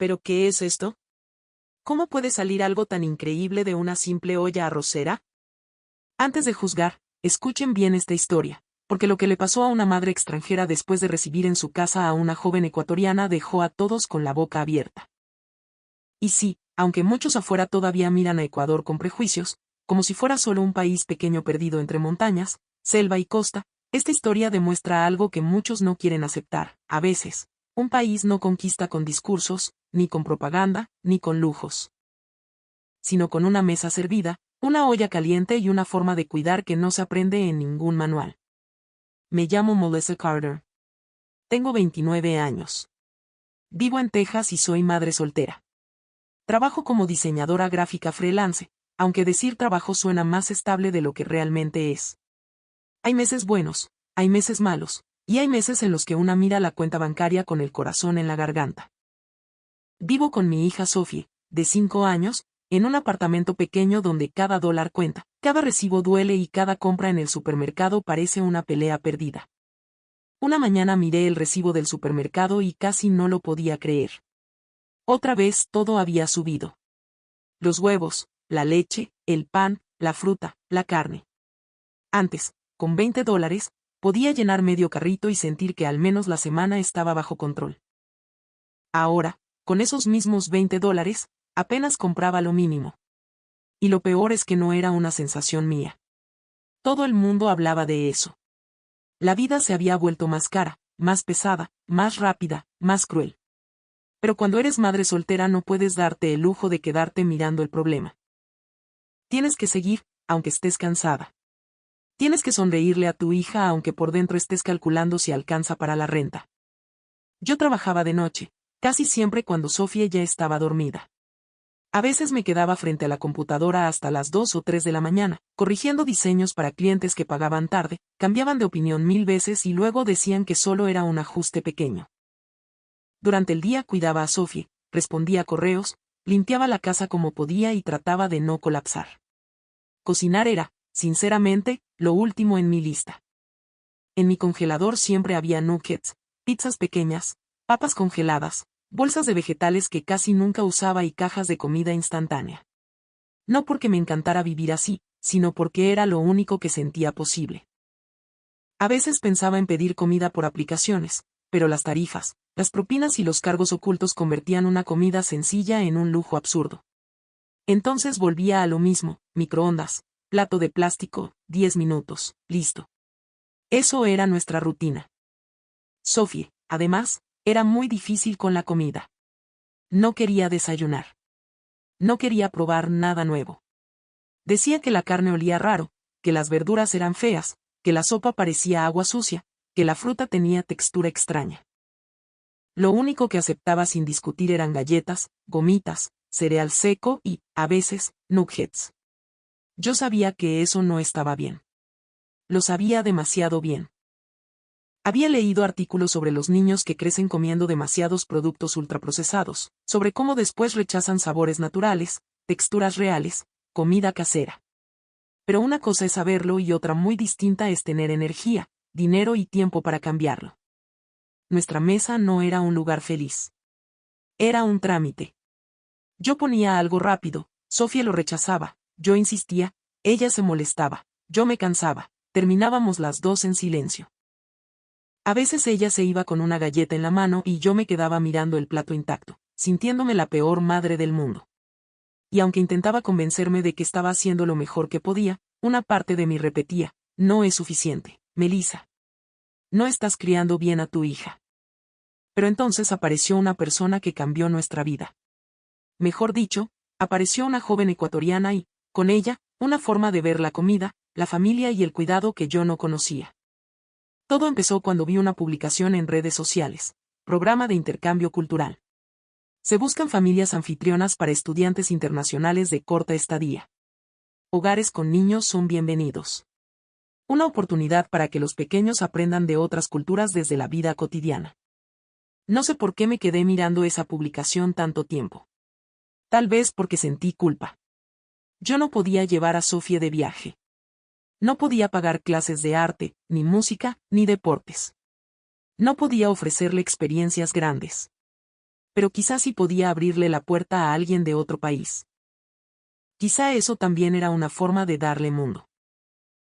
¿Pero qué es esto? ¿Cómo puede salir algo tan increíble de una simple olla arrocera? Antes de juzgar, escuchen bien esta historia, porque lo que le pasó a una madre extranjera después de recibir en su casa a una joven ecuatoriana dejó a todos con la boca abierta. Y sí, aunque muchos afuera todavía miran a Ecuador con prejuicios, como si fuera solo un país pequeño perdido entre montañas, selva y costa, esta historia demuestra algo que muchos no quieren aceptar. A veces, un país no conquista con discursos, ni con propaganda, ni con lujos, sino con una mesa servida, una olla caliente y una forma de cuidar que no se aprende en ningún manual. Me llamo Melissa Carter. Tengo 29 años. Vivo en Texas y soy madre soltera. Trabajo como diseñadora gráfica freelance, aunque decir trabajo suena más estable de lo que realmente es. Hay meses buenos, hay meses malos, y hay meses en los que una mira la cuenta bancaria con el corazón en la garganta. Vivo con mi hija Sophie, de 5 años, en un apartamento pequeño donde cada dólar cuenta, cada recibo duele y cada compra en el supermercado parece una pelea perdida. Una mañana miré el recibo del supermercado y casi no lo podía creer. Otra vez todo había subido. Los huevos, la leche, el pan, la fruta, la carne. Antes, con $20, podía llenar medio carrito y sentir que al menos la semana estaba bajo control. Ahora, con esos mismos $20, apenas compraba lo mínimo. Y lo peor es que no era una sensación mía. Todo el mundo hablaba de eso. La vida se había vuelto más cara, más pesada, más rápida, más cruel. Pero cuando eres madre soltera no puedes darte el lujo de quedarte mirando el problema. Tienes que seguir, aunque estés cansada. Tienes que sonreírle a tu hija aunque por dentro estés calculando si alcanza para la renta. Yo trabajaba de noche, casi siempre cuando Sofía ya estaba dormida. A veces me quedaba frente a la computadora hasta las 2 o 3 de la mañana, corrigiendo diseños para clientes que pagaban tarde, cambiaban de opinión 1000 veces y luego decían que solo era un ajuste pequeño. Durante el día cuidaba a Sophie, respondía a correos, limpiaba la casa como podía y trataba de no colapsar. Cocinar era, sinceramente, lo último en mi lista. En mi congelador siempre había nuggets, pizzas pequeñas, papas congeladas, bolsas de vegetales que casi nunca usaba y cajas de comida instantánea. No porque me encantara vivir así, sino porque era lo único que sentía posible. A veces pensaba en pedir comida por aplicaciones, pero las tarifas, las propinas y los cargos ocultos convertían una comida sencilla en un lujo absurdo. Entonces volvía a lo mismo, microondas, plato de plástico, 10 minutos, listo. Eso era nuestra rutina. Sophie, además, era muy difícil con la comida. No quería desayunar. No quería probar nada nuevo. Decía que la carne olía raro, que las verduras eran feas, que la sopa parecía agua sucia, que la fruta tenía textura extraña. Lo único que aceptaba sin discutir eran galletas, gomitas, cereal seco y, a veces, nuggets. Yo sabía que eso no estaba bien. Lo sabía demasiado bien. Había leído artículos sobre los niños que crecen comiendo demasiados productos ultraprocesados, sobre cómo después rechazan sabores naturales, texturas reales, comida casera. Pero una cosa es saberlo y otra muy distinta es tener energía, dinero y tiempo para cambiarlo. Nuestra mesa no era un lugar feliz. Era un trámite. Yo ponía algo rápido, Sofía lo rechazaba, yo insistía, ella se molestaba, yo me cansaba, terminábamos las dos en silencio. A veces ella se iba con una galleta en la mano y yo me quedaba mirando el plato intacto, sintiéndome la peor madre del mundo. Y aunque intentaba convencerme de que estaba haciendo lo mejor que podía, una parte de mí repetía, no es suficiente, Melissa. No estás criando bien a tu hija. Pero entonces apareció una persona que cambió nuestra vida. Mejor dicho, apareció una joven ecuatoriana y, con ella, una forma de ver la comida, la familia y el cuidado que yo no conocía. Todo empezó cuando vi una publicación en redes sociales, programa de intercambio cultural. Se buscan familias anfitrionas para estudiantes internacionales de corta estadía. Hogares con niños son bienvenidos. Una oportunidad para que los pequeños aprendan de otras culturas desde la vida cotidiana. No sé por qué me quedé mirando esa publicación tanto tiempo. Tal vez porque sentí culpa. Yo no podía llevar a Sofía de viaje. No podía pagar clases de arte, ni música, ni deportes. No podía ofrecerle experiencias grandes. Pero quizá sí podía abrirle la puerta a alguien de otro país. Quizá eso también era una forma de darle mundo.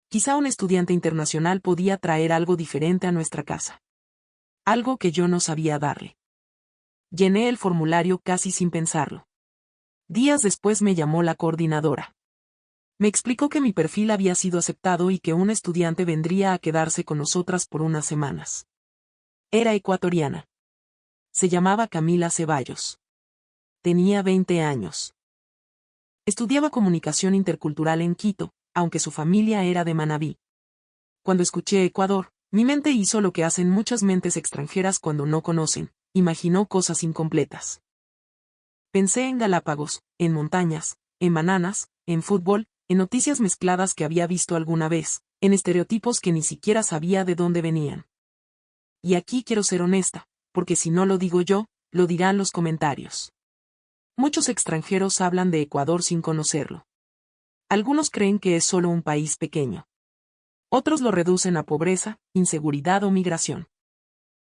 Quizá un estudiante internacional podía traer algo diferente a nuestra casa. Algo que yo no sabía darle. Llené el formulario casi sin pensarlo. Días después me llamó la coordinadora. Me explicó que mi perfil había sido aceptado y que un estudiante vendría a quedarse con nosotras por unas semanas. Era ecuatoriana. Se llamaba Camila Ceballos. Tenía 20 años. Estudiaba comunicación intercultural en Quito, aunque su familia era de Manabí. Cuando escuché Ecuador, mi mente hizo lo que hacen muchas mentes extranjeras cuando no conocen, imaginó cosas incompletas. Pensé en Galápagos, en montañas, en bananas, en fútbol, en noticias mezcladas que había visto alguna vez, en estereotipos que ni siquiera sabía de dónde venían. Y aquí quiero ser honesta, porque si no lo digo yo, lo dirán los comentarios. Muchos extranjeros hablan de Ecuador sin conocerlo. Algunos creen que es solo un país pequeño. Otros lo reducen a pobreza, inseguridad o migración.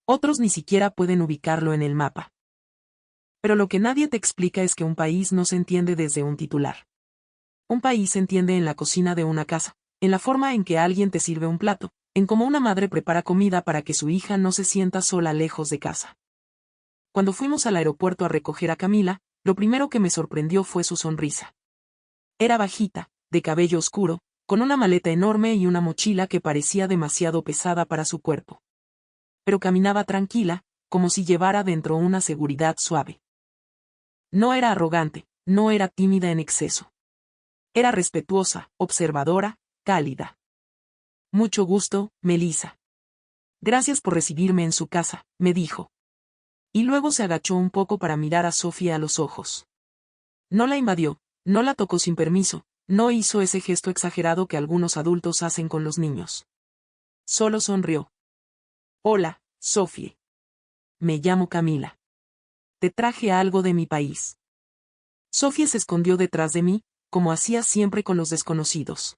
Otros ni siquiera pueden ubicarlo en el mapa. Pero lo que nadie te explica es que un país no se entiende desde un titular. Un país se entiende en la cocina de una casa, en la forma en que alguien te sirve un plato, en cómo una madre prepara comida para que su hija no se sienta sola lejos de casa. Cuando fuimos al aeropuerto a recoger a Camila, lo primero que me sorprendió fue su sonrisa. Era bajita, de cabello oscuro, con una maleta enorme y una mochila que parecía demasiado pesada para su cuerpo. Pero caminaba tranquila, como si llevara dentro una seguridad suave. No era arrogante, no era tímida en exceso. Era respetuosa, observadora, cálida. Mucho gusto, Melissa. Gracias por recibirme en su casa, me dijo. Y luego se agachó un poco para mirar a Sofía a los ojos. No la invadió, no la tocó sin permiso, no hizo ese gesto exagerado que algunos adultos hacen con los niños. Solo sonrió. Hola, Sofía. Me llamo Camila. Te traje algo de mi país. Sofía se escondió detrás de mí, como hacía siempre con los desconocidos.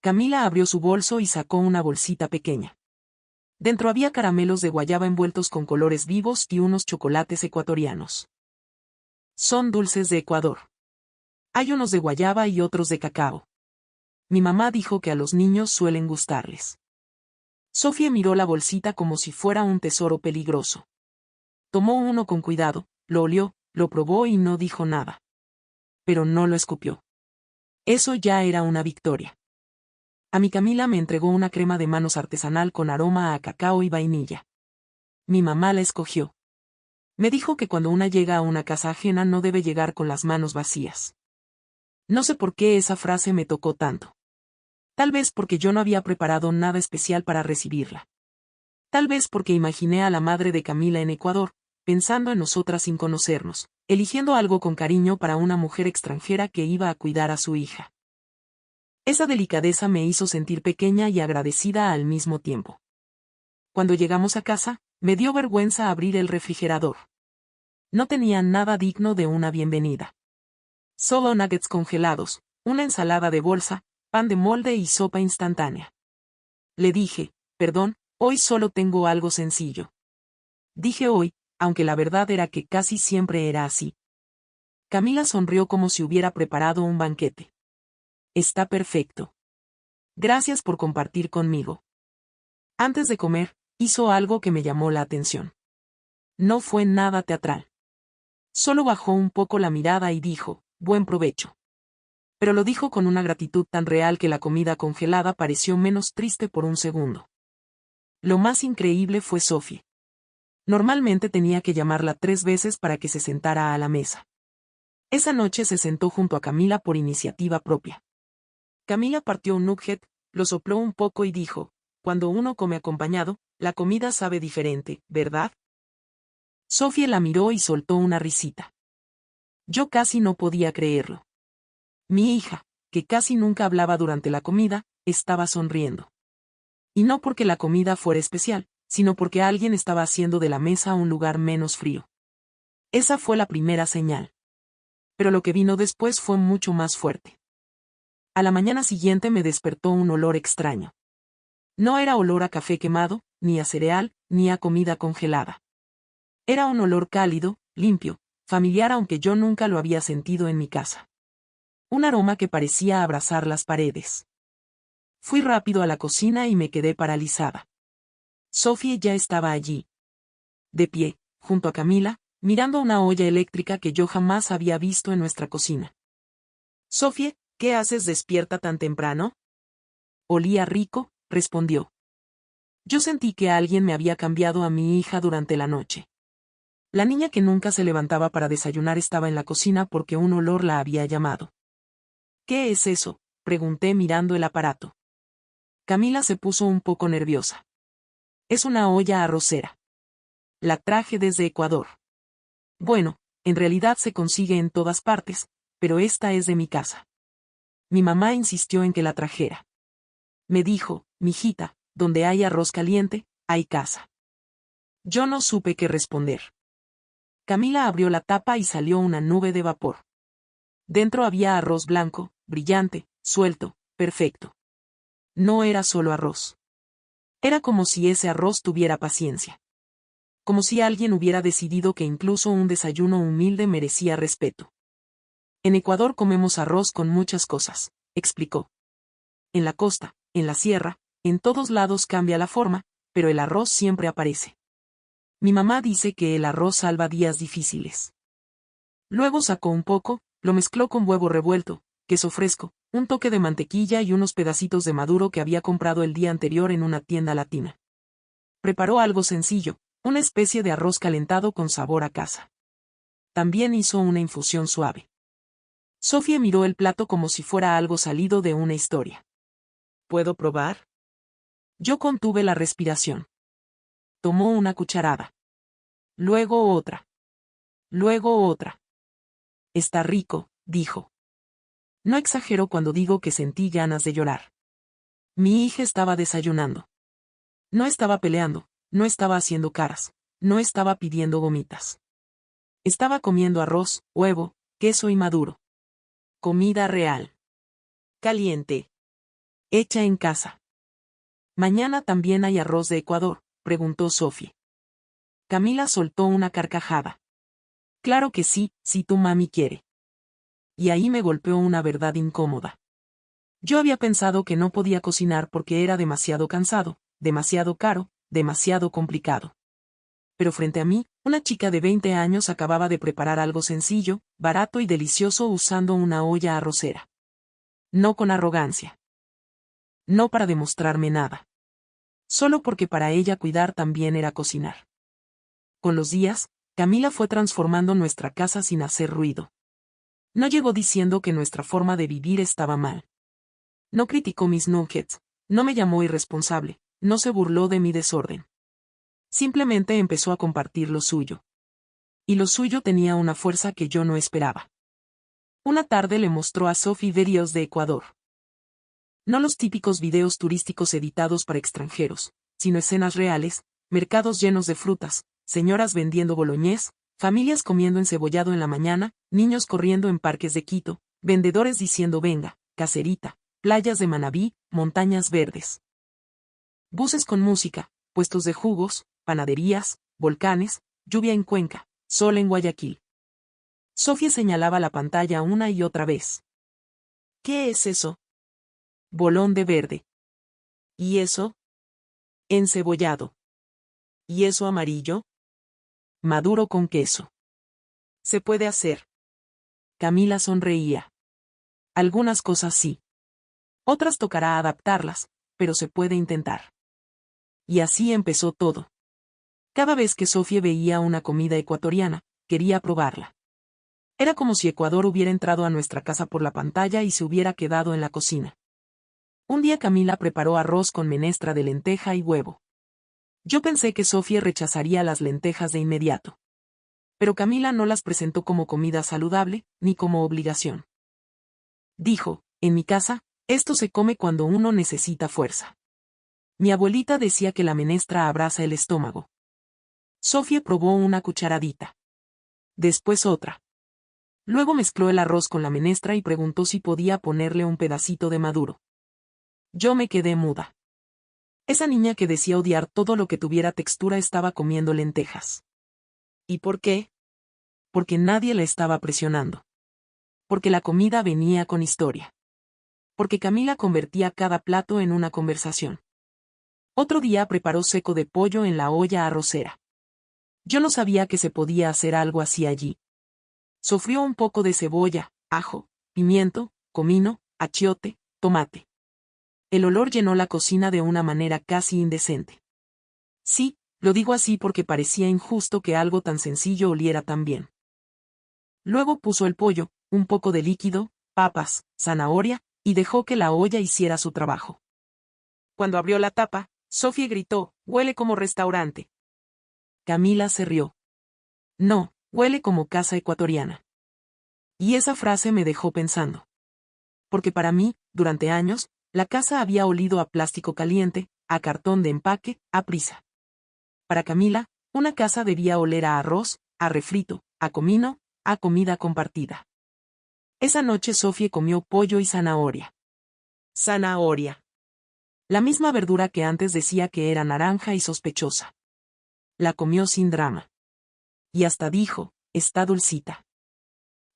Camila abrió su bolso y sacó una bolsita pequeña. Dentro había caramelos de guayaba envueltos con colores vivos y unos chocolates ecuatorianos. Son dulces de Ecuador. Hay unos de guayaba y otros de cacao. Mi mamá dijo que a los niños suelen gustarles. Sofía miró la bolsita como si fuera un tesoro peligroso. Tomó uno con cuidado, lo olió, lo probó y no dijo nada. Pero no lo escupió. Eso ya era una victoria. A mi Camila me entregó una crema de manos artesanal con aroma a cacao y vainilla. Mi mamá la escogió. Me dijo que cuando una llega a una casa ajena no debe llegar con las manos vacías. No sé por qué esa frase me tocó tanto. Tal vez porque yo no había preparado nada especial para recibirla. Tal vez porque imaginé a la madre de Camila en Ecuador, pensando en nosotras sin conocernos, eligiendo algo con cariño para una mujer extranjera que iba a cuidar a su hija. Esa delicadeza me hizo sentir pequeña y agradecida al mismo tiempo. Cuando llegamos a casa, me dio vergüenza abrir el refrigerador. No tenía nada digno de una bienvenida. Solo nuggets congelados, una ensalada de bolsa, pan de molde y sopa instantánea. Le dije, perdón, hoy solo tengo algo sencillo. Dije hoy, aunque la verdad era que casi siempre era así. Camila sonrió como si hubiera preparado un banquete. Está perfecto. Gracias por compartir conmigo. Antes de comer, hizo algo que me llamó la atención. No fue nada teatral. Solo bajó un poco la mirada y dijo, buen provecho. Pero lo dijo con una gratitud tan real que la comida congelada pareció menos triste por un segundo. Lo más increíble fue Sofía. Normalmente tenía que llamarla 3 veces para que se sentara a la mesa. Esa noche se sentó junto a Camila por iniciativa propia. Camila partió un nugget, lo sopló un poco y dijo, cuando uno come acompañado, la comida sabe diferente, ¿verdad? Sofía la miró y soltó una risita. Yo casi no podía creerlo. Mi hija, que casi nunca hablaba durante la comida, estaba sonriendo. Y no porque la comida fuera especial, sino porque alguien estaba haciendo de la mesa un lugar menos frío. Esa fue la primera señal. Pero lo que vino después fue mucho más fuerte. A la mañana siguiente me despertó un olor extraño. No era olor a café quemado, ni a cereal, ni a comida congelada. Era un olor cálido, limpio, familiar aunque yo nunca lo había sentido en mi casa. Un aroma que parecía abrazar las paredes. Fui rápido a la cocina y me quedé paralizada. Sophie ya estaba allí. De pie, junto a Camila, mirando una olla eléctrica que yo jamás había visto en nuestra cocina. Sophie, ¿qué haces despierta tan temprano? Olía rico, respondió. Yo sentí que alguien me había cambiado a mi hija durante la noche. La niña que nunca se levantaba para desayunar estaba en la cocina porque un olor la había llamado. ¿Qué es eso?, pregunté mirando el aparato. Camila se puso un poco nerviosa. Es una olla arrocera. La traje desde Ecuador. Bueno, en realidad se consigue en todas partes, pero esta es de mi casa. Mi mamá insistió en que la trajera. Me dijo, mijita, donde hay arroz caliente, hay casa. Yo no supe qué responder. Camila abrió la tapa y salió una nube de vapor. Dentro había arroz blanco, brillante, suelto, perfecto. No era solo arroz. Era como si ese arroz tuviera paciencia. Como si alguien hubiera decidido que incluso un desayuno humilde merecía respeto. En Ecuador comemos arroz con muchas cosas, explicó. En la costa, en la sierra, en todos lados cambia la forma, pero el arroz siempre aparece. Mi mamá dice que el arroz salva días difíciles. Luego sacó un poco, lo mezcló con huevo revuelto, queso fresco, un toque de mantequilla y unos pedacitos de maduro que había comprado el día anterior en una tienda latina. Preparó algo sencillo, una especie de arroz calentado con sabor a casa. También hizo una infusión suave. Sofía miró el plato como si fuera algo salido de una historia. ¿Puedo probar? Yo contuve la respiración. Tomó una cucharada. Luego otra. Luego otra. Está rico, dijo. No exagero cuando digo que sentí ganas de llorar. Mi hija estaba desayunando. No estaba peleando, no estaba haciendo caras, no estaba pidiendo gomitas. Estaba comiendo arroz, huevo, queso y maduro. Comida real. Caliente. Hecha en casa. ¿Mañana también hay arroz de Ecuador?, preguntó Sophie. Camila soltó una carcajada. Claro que sí, si tu mami quiere. Y ahí me golpeó una verdad incómoda. Yo había pensado que no podía cocinar porque era demasiado cansado, demasiado caro, demasiado complicado. Pero frente a mí, una chica de 20 años acababa de preparar algo sencillo, barato y delicioso usando una olla arrocera. No con arrogancia. No para demostrarme nada. Solo porque para ella cuidar también era cocinar. Con los días, Camila fue transformando nuestra casa sin hacer ruido. No llegó diciendo que nuestra forma de vivir estaba mal. No criticó mis nuggets, no me llamó irresponsable, no se burló de mi desorden. Simplemente empezó a compartir lo suyo. Y lo suyo tenía una fuerza que yo no esperaba. Una tarde le mostró a Sophie videos de Ecuador. No los típicos videos turísticos editados para extranjeros, sino escenas reales, mercados llenos de frutas, señoras vendiendo boloñés, familias comiendo encebollado en la mañana, niños corriendo en parques de Quito, vendedores diciendo venga, caserita, playas de Manabí, montañas verdes. Buses con música, puestos de jugos, panaderías, volcanes, lluvia en Cuenca, sol en Guayaquil. Sofía señalaba la pantalla una y otra vez. ¿Qué es eso? Bolón de verde. ¿Y eso? Encebollado. ¿Y eso amarillo? Maduro con queso. Se puede hacer. Camila sonreía. Algunas cosas sí. Otras tocará adaptarlas, pero se puede intentar. Y así empezó todo. Cada vez que Sofía veía una comida ecuatoriana, quería probarla. Era como si Ecuador hubiera entrado a nuestra casa por la pantalla y se hubiera quedado en la cocina. Un día Camila preparó arroz con menestra de lenteja y huevo. Yo pensé que Sofía rechazaría las lentejas de inmediato. Pero Camila no las presentó como comida saludable, ni como obligación. Dijo, en mi casa, esto se come cuando uno necesita fuerza. Mi abuelita decía que la menestra abrasa el estómago. Sofía probó una cucharadita. Después otra. Luego mezcló el arroz con la menestra y preguntó si podía ponerle un pedacito de maduro. Yo me quedé muda. Esa niña que decía odiar todo lo que tuviera textura estaba comiendo lentejas. ¿Y por qué? porque nadie la estaba presionando. Porque la comida venía con historia. Porque Camila convertía cada plato en una conversación. Otro día preparó seco de pollo en la olla arrocera. Yo no sabía que se podía hacer algo así allí. Sofrió un poco de cebolla, ajo, pimiento, comino, achiote, tomate. El olor llenó la cocina de una manera casi indecente. Sí, lo digo así porque parecía injusto que algo tan sencillo oliera tan bien. Luego puso el pollo, un poco de líquido, papas, zanahoria, y dejó que la olla hiciera su trabajo. Cuando abrió la tapa, Sofía gritó, «Huele como restaurante». Camila se rió. «No, huele como casa ecuatoriana». Y esa frase me dejó pensando. Porque para mí, durante años, la casa había olido a plástico caliente, a cartón de empaque, a prisa. Para Camila, una casa debía oler a arroz, a refrito, a comino, a comida compartida. Esa noche Sofía comió pollo y zanahoria. Zanahoria. La misma verdura que antes decía que era naranja y sospechosa. La comió sin drama. Y hasta dijo, «Está dulcita».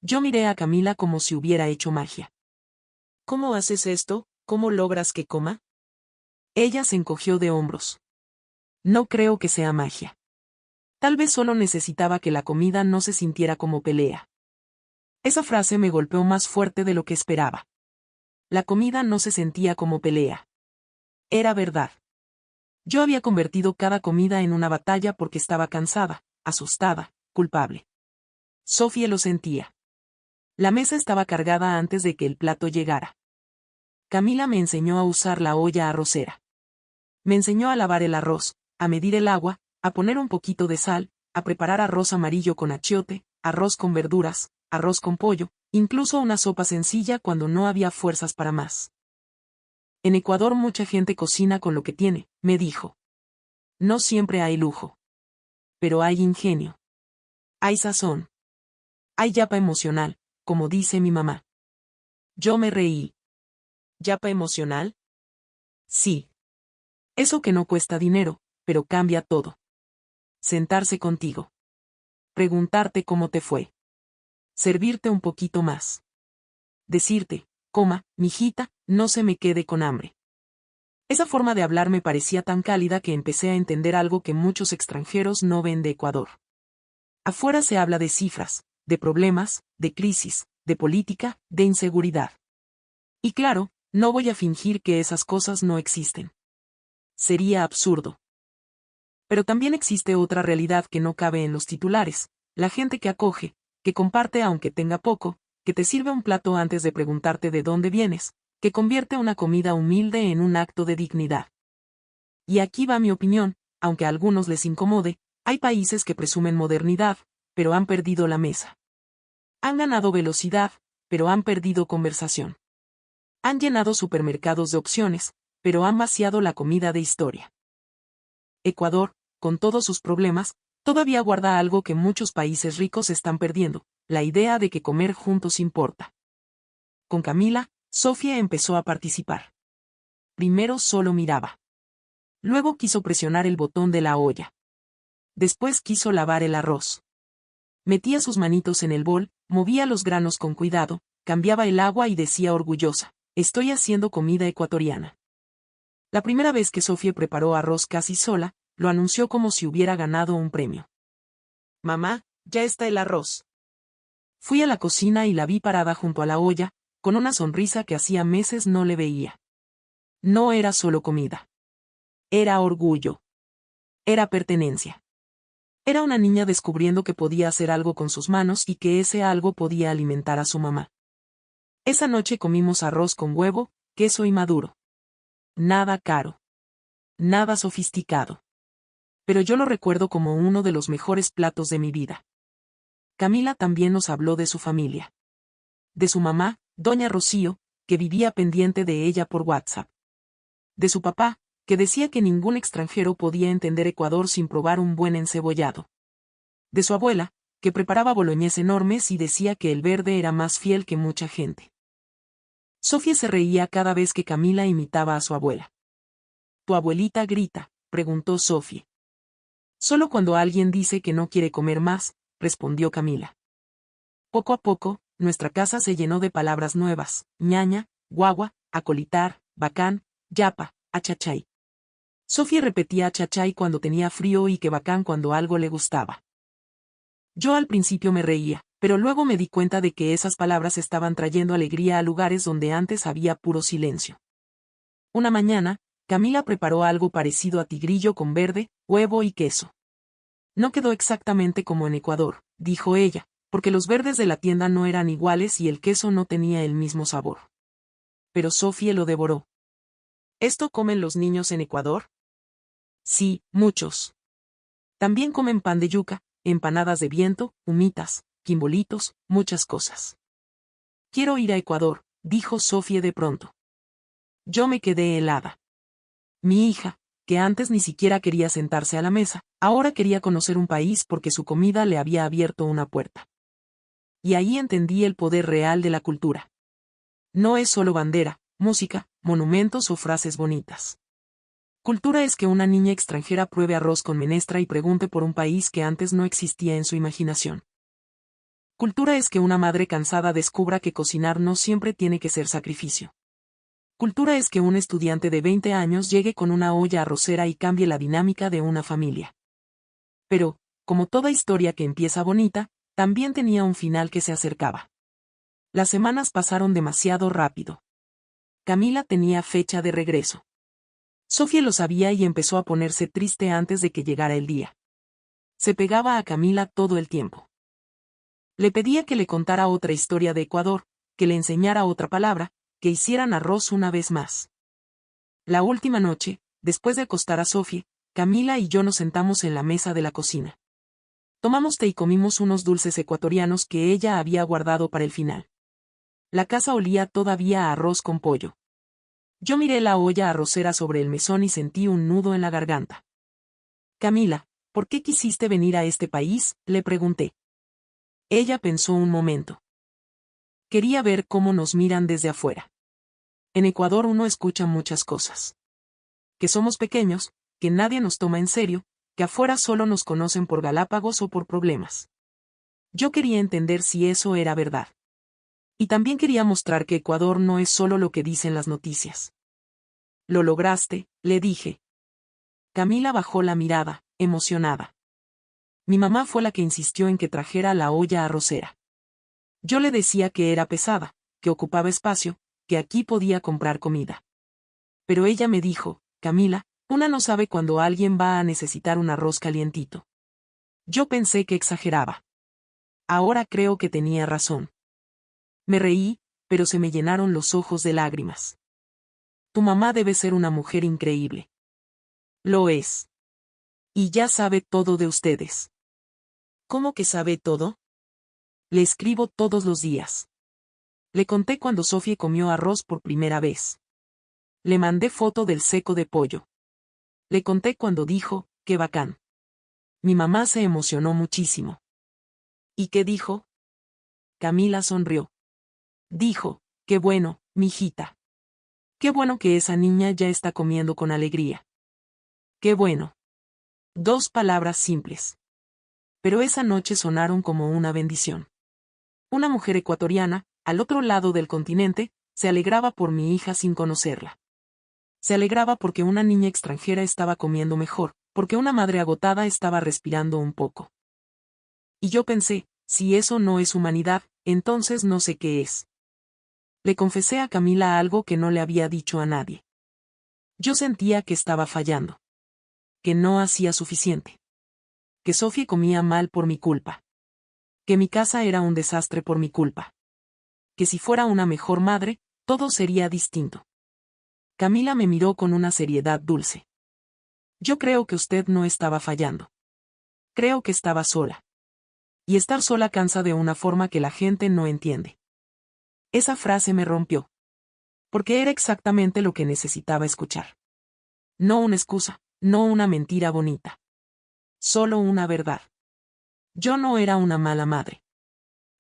Yo miré a Camila como si hubiera hecho magia. «¿Cómo haces esto? ¿Cómo logras que coma?» Ella se encogió de hombros. «No creo que sea magia. Tal vez solo necesitaba que la comida no se sintiera como pelea». Esa frase me golpeó más fuerte de lo que esperaba. La comida no se sentía como pelea. Era verdad. Yo había convertido cada comida en una batalla porque estaba cansada, asustada, culpable. Sofía lo sentía. La mesa estaba cargada antes de que el plato llegara. Camila me enseñó a usar la olla arrocera. Me enseñó a lavar el arroz, a medir el agua, a poner un poquito de sal, a preparar arroz amarillo con achiote, arroz con verduras, arroz con pollo, incluso una sopa sencilla cuando no había fuerzas para más. En Ecuador mucha gente cocina con lo que tiene, me dijo. No siempre hay lujo. Pero hay ingenio. Hay sazón. Hay yapa emocional, como dice mi mamá. Yo me reí. ¿Yapa emocional? Sí. Eso que no cuesta dinero, pero cambia todo. Sentarse contigo. Preguntarte cómo te fue. Servirte un poquito más. Decirte, coma, mijita, no se me quede con hambre. Esa forma de hablar me parecía tan cálida que empecé a entender algo que muchos extranjeros no ven de Ecuador. Afuera se habla de cifras, de problemas, de crisis, de política, de inseguridad. Y claro, no voy a fingir que esas cosas no existen. Sería absurdo. Pero también existe otra realidad que no cabe en los titulares, la gente que acoge, que comparte aunque tenga poco, que te sirve un plato antes de preguntarte de dónde vienes, que convierte una comida humilde en un acto de dignidad. Y aquí va mi opinión, aunque a algunos les incomode, hay países que presumen modernidad, pero han perdido la mesa. Han ganado velocidad, pero han perdido conversación. Han llenado supermercados de opciones, pero han vaciado la comida de historia. Ecuador, con todos sus problemas, todavía guarda algo que muchos países ricos están perdiendo, la idea de que comer juntos importa. Con Camila, Sofía empezó a participar. Primero solo miraba. Luego quiso presionar el botón de la olla. Después quiso lavar el arroz. Metía sus manitos en el bol, movía los granos con cuidado, cambiaba el agua y decía orgullosa, «Estoy haciendo comida ecuatoriana». La primera vez que Sofía preparó arroz casi sola, lo anunció como si hubiera ganado un premio. «Mamá, ya está el arroz». Fui a la cocina y la vi parada junto a la olla, con una sonrisa que hacía meses no le veía. No era solo comida. Era orgullo. Era pertenencia. Era una niña descubriendo que podía hacer algo con sus manos y que ese algo podía alimentar a su mamá. Esa noche comimos arroz con huevo, queso y maduro. Nada caro. Nada sofisticado. Pero yo lo recuerdo como uno de los mejores platos de mi vida. Camila también nos habló de su familia. De su mamá, doña Rocío, que vivía pendiente de ella por WhatsApp. De su papá, que decía que ningún extranjero podía entender Ecuador sin probar un buen encebollado. De su abuela, que preparaba boloñes enormes y decía que el verde era más fiel que mucha gente. Sofía se reía cada vez que Camila imitaba a su abuela. ¿Tu abuelita grita?, preguntó Sofía. Solo cuando alguien dice que no quiere comer más, respondió Camila. Poco a poco, nuestra casa se llenó de palabras nuevas: ñaña, guagua, acolitar, bacán, yapa, achachay. Sofía repetía achachay cuando tenía frío y que bacán cuando algo le gustaba. Yo al principio me reía, pero luego me di cuenta de que esas palabras estaban trayendo alegría a lugares donde antes había puro silencio. Una mañana, Camila preparó algo parecido a tigrillo con verde, huevo y queso. No quedó exactamente como en Ecuador, dijo ella, porque los verdes de la tienda no eran iguales y el queso no tenía el mismo sabor. Pero Sofía lo devoró. ¿Esto comen los niños en Ecuador? Sí, muchos. También comen pan de yuca, empanadas de viento, humitas, quimbolitos, muchas cosas. Quiero ir a Ecuador, dijo Sofía de pronto. Yo me quedé helada. Mi hija, que antes ni siquiera quería sentarse a la mesa, ahora quería conocer un país porque su comida le había abierto una puerta. Y ahí entendí el poder real de la cultura. No es solo bandera, música, monumentos o frases bonitas. Cultura es que una niña extranjera pruebe arroz con menestra y pregunte por un país que antes no existía en su imaginación. Cultura es que una madre cansada descubra que cocinar no siempre tiene que ser sacrificio. Cultura es que un estudiante de 20 años llegue con una olla arrocera y cambie la dinámica de una familia. Pero, como toda historia que empieza bonita, también tenía un final que se acercaba. Las semanas pasaron demasiado rápido. Camila tenía fecha de regreso. Sofía lo sabía y empezó a ponerse triste antes de que llegara el día. Se pegaba a Camila todo el tiempo. Le pedía que le contara otra historia de Ecuador, que le enseñara otra palabra, que hicieran arroz una vez más. La última noche, después de acostar a Sofía, Camila y yo nos sentamos en la mesa de la cocina. Tomamos té y comimos unos dulces ecuatorianos que ella había guardado para el final. La casa olía todavía a arroz con pollo. Yo miré la olla arrocera sobre el mesón y sentí un nudo en la garganta. Camila, ¿por qué quisiste venir a este país?, le pregunté. Ella pensó un momento. Quería ver cómo nos miran desde afuera. En Ecuador uno escucha muchas cosas. Que somos pequeños, que nadie nos toma en serio, que afuera solo nos conocen por Galápagos o por problemas. Yo quería entender si eso era verdad. Y también quería mostrar que Ecuador no es solo lo que dicen las noticias. Lo lograste, le dije. Camila bajó la mirada, emocionada. Mi mamá fue la que insistió en que trajera la olla arrocera. Yo le decía que era pesada, que ocupaba espacio, que aquí podía comprar comida. Pero ella me dijo, Camila, una no sabe cuándo alguien va a necesitar un arroz calientito. Yo pensé que exageraba. Ahora creo que tenía razón. Me reí, pero se me llenaron los ojos de lágrimas. Tu mamá debe ser una mujer increíble. Lo es. Y ya sabe todo de ustedes. ¿Cómo que sabe todo? Le escribo todos los días. Le conté cuando Sofía comió arroz por primera vez. Le mandé foto del seco de pollo. Le conté cuando dijo, qué bacán. Mi mamá se emocionó muchísimo. ¿Y qué dijo? Camila sonrió. Dijo, qué bueno, mijita. Qué bueno que esa niña ya está comiendo con alegría. Qué bueno. 2 palabras simples. Pero esa noche sonaron como una bendición. Una mujer ecuatoriana, al otro lado del continente, se alegraba por mi hija sin conocerla. Se alegraba porque una niña extranjera estaba comiendo mejor, porque una madre agotada estaba respirando un poco. Y yo pensé, si eso no es humanidad, entonces no sé qué es. Le confesé a Camila algo que no le había dicho a nadie. Yo sentía que estaba fallando. Que no hacía suficiente. Que Sofía comía mal por mi culpa. Que mi casa era un desastre por mi culpa. Que si fuera una mejor madre, todo sería distinto. Camila me miró con una seriedad dulce. Yo creo que usted no estaba fallando. Creo que estaba sola. Y estar sola cansa de una forma que la gente no entiende. Esa frase me rompió. Porque era exactamente lo que necesitaba escuchar. No una excusa, no una mentira bonita. Solo una verdad. Yo no era una mala madre.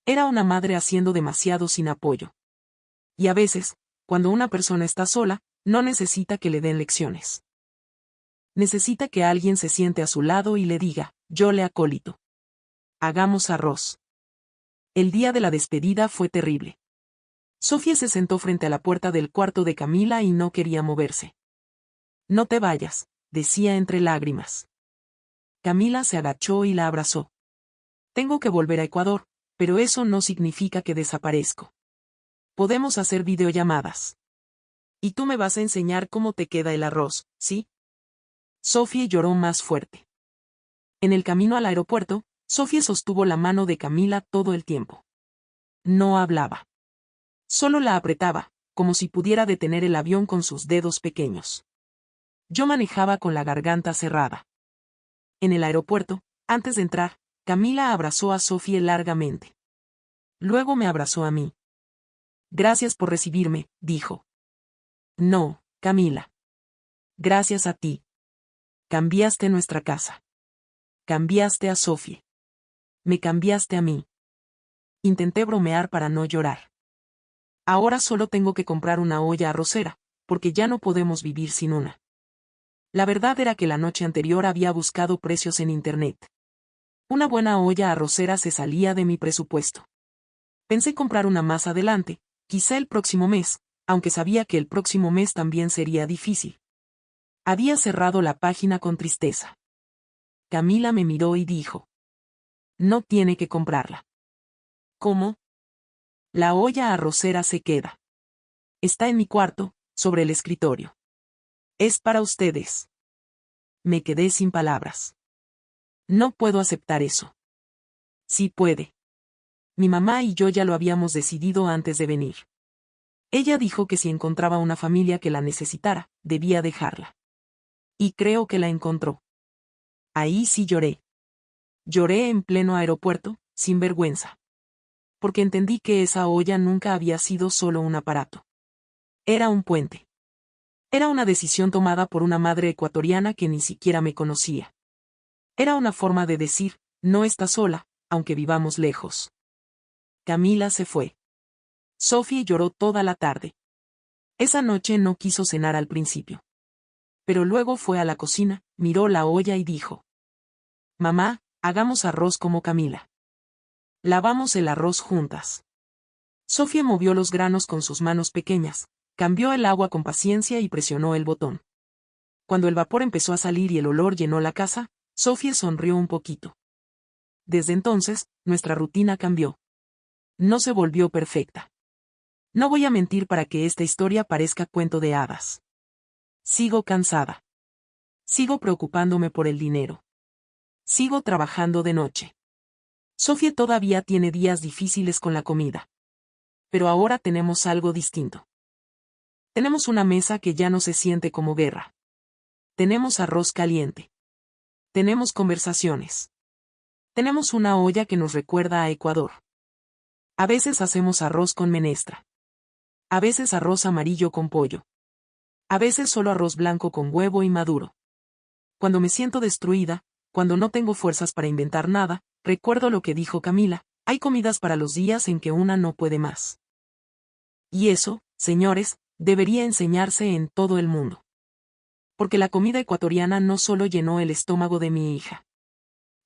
Era una madre haciendo demasiado sin apoyo. Y a veces, cuando una persona está sola, no necesita que le den lecciones. Necesita que alguien se siente a su lado y le diga, yo le acólito. Hagamos arroz. El día de la despedida fue terrible. Sofía se sentó frente a la puerta del cuarto de Camila y no quería moverse. No te vayas, decía entre lágrimas. Camila se agachó y la abrazó. Tengo que volver a Ecuador, pero eso no significa que desaparezco. Podemos hacer videollamadas. Y tú me vas a enseñar cómo te queda el arroz, ¿sí? Sofía lloró más fuerte. En el camino al aeropuerto, Sofía sostuvo la mano de Camila todo el tiempo. No hablaba. Solo la apretaba, como si pudiera detener el avión con sus dedos pequeños. Yo manejaba con la garganta cerrada. En el aeropuerto, antes de entrar, Camila abrazó a Sofía largamente. Luego me abrazó a mí. Gracias por recibirme, dijo. No, Camila. Gracias a ti. Cambiaste nuestra casa. Cambiaste a Sofía. Me cambiaste a mí. Intenté bromear para no llorar. Ahora solo tengo que comprar una olla arrocera, porque ya no podemos vivir sin una. La verdad era que la noche anterior había buscado precios en internet. Una buena olla arrocera se salía de mi presupuesto. Pensé comprar una más adelante, quizá el próximo mes, aunque sabía que el próximo mes también sería difícil. Había cerrado la página con tristeza. Camila me miró y dijo: no tiene que comprarla. ¿Cómo? La olla arrocera se queda. Está en mi cuarto, sobre el escritorio. Es para ustedes. Me quedé sin palabras. No puedo aceptar eso. Sí puede. Mi mamá y yo ya lo habíamos decidido antes de venir. Ella dijo que si encontraba una familia que la necesitara, debía dejarla. Y creo que la encontró. Ahí sí lloré. Lloré en pleno aeropuerto, sin vergüenza. Porque entendí que esa olla nunca había sido solo un aparato. Era un puente. Era una decisión tomada por una madre ecuatoriana que ni siquiera me conocía. Era una forma de decir: no estás sola, aunque vivamos lejos. Camila se fue. Sofía lloró toda la tarde. Esa noche no quiso cenar al principio. Pero luego fue a la cocina, miró la olla y dijo: mamá, hagamos arroz como Camila. Lavamos el arroz juntas. Sofía movió los granos con sus manos pequeñas, cambió el agua con paciencia y presionó el botón. Cuando el vapor empezó a salir y el olor llenó la casa, Sofía sonrió un poquito. Desde entonces, nuestra rutina cambió. No se volvió perfecta. No voy a mentir para que esta historia parezca cuento de hadas. Sigo cansada. Sigo preocupándome por el dinero. Sigo trabajando de noche. Sofía todavía tiene días difíciles con la comida. Pero ahora tenemos algo distinto. Tenemos una mesa que ya no se siente como guerra. Tenemos arroz caliente. Tenemos conversaciones. Tenemos una olla que nos recuerda a Ecuador. A veces hacemos arroz con menestra. A veces arroz amarillo con pollo. A veces solo arroz blanco con huevo y maduro. Cuando me siento destruida, cuando no tengo fuerzas para inventar nada, recuerdo lo que dijo Camila: hay comidas para los días en que una no puede más. Y eso, señores, debería enseñarse en todo el mundo. Porque la comida ecuatoriana no solo llenó el estómago de mi hija.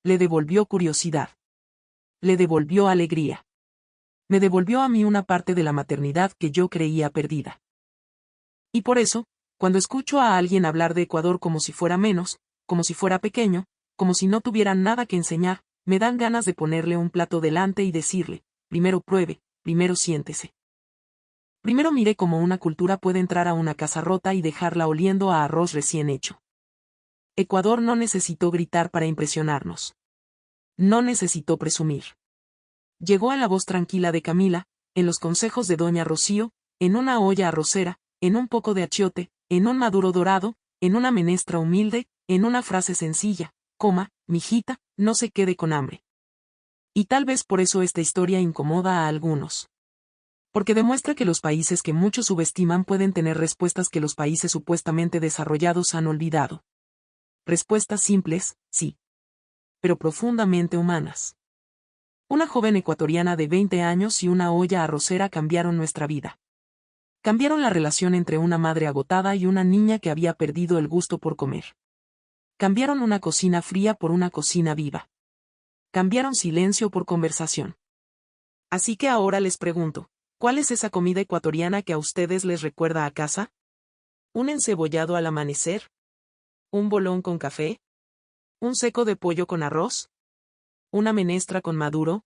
Le devolvió curiosidad. Le devolvió alegría. Me devolvió a mí una parte de la maternidad que yo creía perdida. Y por eso, cuando escucho a alguien hablar de Ecuador como si fuera menos, como si fuera pequeño, como si no tuviera nada que enseñar, me dan ganas de ponerle un plato delante y decirle: primero pruebe, primero siéntese. Primero mire cómo una cultura puede entrar a una casa rota y dejarla oliendo a arroz recién hecho. Ecuador no necesitó gritar para impresionarnos. No necesitó presumir. Llegó a la voz tranquila de Camila, en los consejos de doña Rocío, en una olla arrocera, en un poco de achiote, en un maduro dorado, en una menestra humilde, en una frase sencilla: coma, mijita, no se quede con hambre. Y tal vez por eso esta historia incomoda a algunos. Porque demuestra que los países que muchos subestiman pueden tener respuestas que los países supuestamente desarrollados han olvidado. Respuestas simples, sí. Pero profundamente humanas. Una joven ecuatoriana de 20 años y una olla arrocera cambiaron nuestra vida. Cambiaron la relación entre una madre agotada y una niña que había perdido el gusto por comer. Cambiaron una cocina fría por una cocina viva. Cambiaron silencio por conversación. Así que ahora les pregunto, ¿cuál es esa comida ecuatoriana que a ustedes les recuerda a casa? ¿Un encebollado al amanecer? ¿Un bolón con café? ¿Un seco de pollo con arroz? ¿Una menestra con maduro?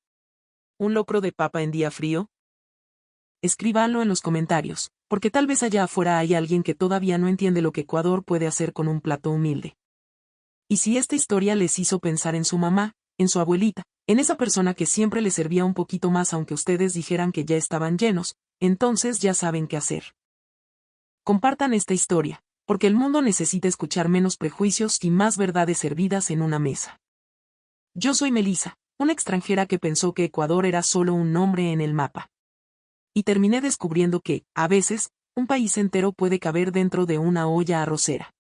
¿Un locro de papa en día frío? Escríbanlo en los comentarios, porque tal vez allá afuera hay alguien que todavía no entiende lo que Ecuador puede hacer con un plato humilde. Y si esta historia les hizo pensar en su mamá, en su abuelita, en esa persona que siempre les servía un poquito más aunque ustedes dijeran que ya estaban llenos, entonces ya saben qué hacer. Compartan esta historia, porque el mundo necesita escuchar menos prejuicios y más verdades servidas en una mesa. Yo soy Melissa, una extranjera que pensó que Ecuador era solo un nombre en el mapa. Y terminé descubriendo que, a veces, un país entero puede caber dentro de una olla arrocera.